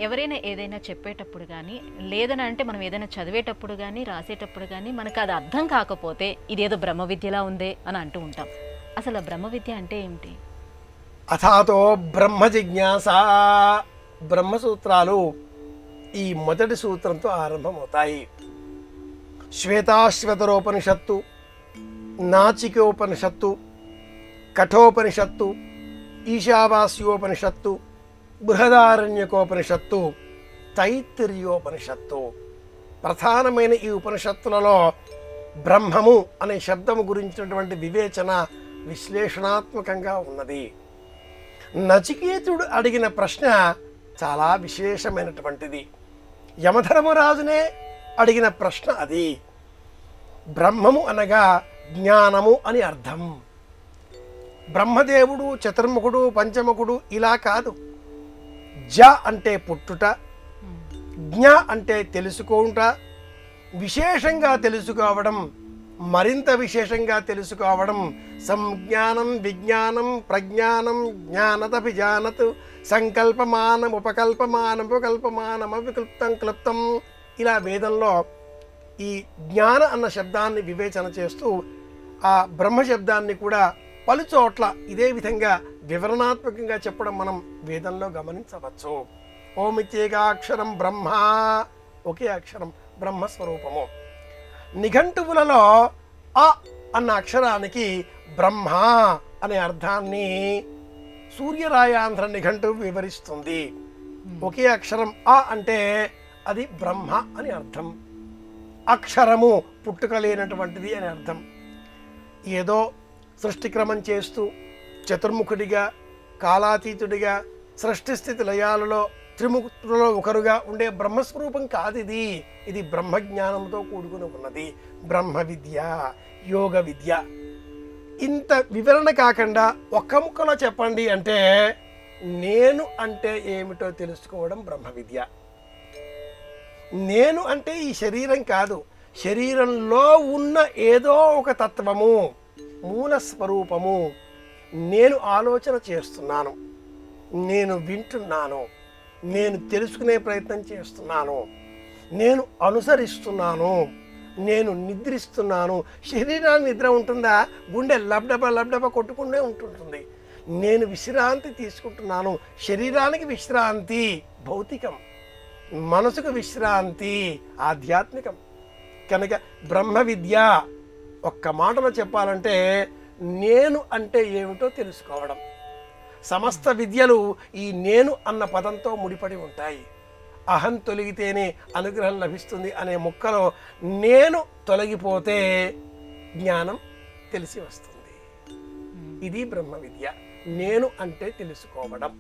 ఎవరైనా ఏదైనా చెప్పేటప్పుడు గానీ, లేదని అంటే మనం ఏదైనా చదివేటప్పుడు గానీ, రాసేటప్పుడు గానీ, మనకది అర్థం కాకపోతే ఇదేదో బ్రహ్మ విద్యలా ఉందే అని అంటూ ఉంటాం. అసలు ఆ బ్రహ్మ విద్య అంటే ఏమిటి? అథాతో బ్రహ్మ జిజ్ఞాస. బ్రహ్మసూత్రాలు ఈ మొదటి సూత్రంతో ఆరంభమవుతాయి. శ్వేతాశ్వతరోపనిషత్తు, నాచికోపనిషత్తు, కఠోపనిషత్తు, ఈశావాస్యోపనిషత్తు, బృహదారణ్యకోపనిషత్తు, తైత్తిరీయోపనిషత్తు. ప్రధానమైన ఈ ఉపనిషత్తులలో బ్రహ్మము అనే శబ్దము గురించినటువంటి వివేచన విశ్లేషణాత్మకంగా ఉన్నది. నచికేతుడు అడిగిన ప్రశ్న చాలా విశేషమైనటువంటిది. యమధర్మరాజునే అడిగిన ప్రశ్న అది. బ్రహ్మము అనగా జ్ఞానము అని అర్థం. బ్రహ్మదేవుడు, చతుర్ముఖుడు, పంచముఖుడు ఇలా కాదు. జ అంటే పుట్టుట, జ్ఞ అంటే తెలుసుకోవుట, విశేషంగా తెలుసుకోవడం, మరింత విశేషంగా తెలుసుకోవడం. సంజ్ఞానం, విజ్ఞానం, ప్రజ్ఞానం, జ్ఞానదభిజానత్, సంకల్పమానం, ఉపకల్పమానం, ఉపకల్పమానం, అవిక్లుప్తం, క్లుప్తం. ఇలా వేదంలో ఈ జ్ఞాన అన్న శబ్దాన్ని వివేచన చేస్తూ ఆ బ్రహ్మ శబ్దాన్ని కూడా పలుచోట్ల ఇదే విధంగా వివరణాత్మకంగా చెప్పడం మనం వేదంలో గమనించవచ్చు. ఓమిత్యేకాక్షరం బ్రహ్మ, ఒకే అక్షరం బ్రహ్మస్వరూపము. నిఘంటువులలో అ అన్న అక్షరానికి బ్రహ్మ అనే అర్థాన్ని సూర్యరాయాంధ్ర నిఘంటువు వివరిస్తుంది. ఒకే అక్షరం అ అంటే అది బ్రహ్మ అని అర్థం. అక్షరము పుట్టుక లేనటువంటిది అని అర్థం. ఏదో సృష్టిక్రమం చేస్తూ చతుర్ముఖుడిగా, కాలాతీతుడిగా, సృష్టి స్థితి లయాలలో త్రిముఖులలో ఒకరుగా ఉండే బ్రహ్మస్వరూపం కాదు ఇది. ఇది బ్రహ్మజ్ఞానంతో కూడుకుని ఉన్నది. బ్రహ్మ విద్య, యోగ విద్య. ఇంత వివరణ కాకుండా ఒక్క ముక్కలో చెప్పండి అంటే నేను అంటే ఏమిటో తెలుసుకోవడం బ్రహ్మ విద్య. నేను అంటే ఈ శరీరం కాదు, శరీరంలో ఉన్న ఏదో ఒక తత్వము, మూల స్వరూపము. నేను ఆలోచన చేస్తున్నాను, నేను వింటున్నాను, నేను తెలుసుకునే ప్రయత్నం చేస్తున్నాను, నేను అనుసరిస్తున్నాను, నేను నిద్రిస్తున్నాను. శరీరానికి నిద్ర ఉంటుందా? గుండె లబ్డబ లబ్డబ కొట్టుకుంటే ఉంటుంటుంది. నేను విశ్రాంతి తీసుకుంటున్నాను. శరీరానికి విశ్రాంతి భౌతికం, మనసుకు విశ్రాంతి ఆధ్యాత్మికం. కనుక బ్రహ్మ విద్య ఒక్క మాటలో చెప్పాలంటే నేను అంటే ఏమిటో తెలుసుకోవడం. సమస్త విద్యలు ఈ నేను అన్న పదంతో ముడిపడి ఉంటాయి. అహం తొలగితేనే అనుగ్రహం లభిస్తుంది అనే ముక్కలో నేను తొలగిపోతే జ్ఞానం తెలిసి వస్తుంది. ఇది బ్రహ్మ విద్య. నేను అంటే తెలుసుకోవడం.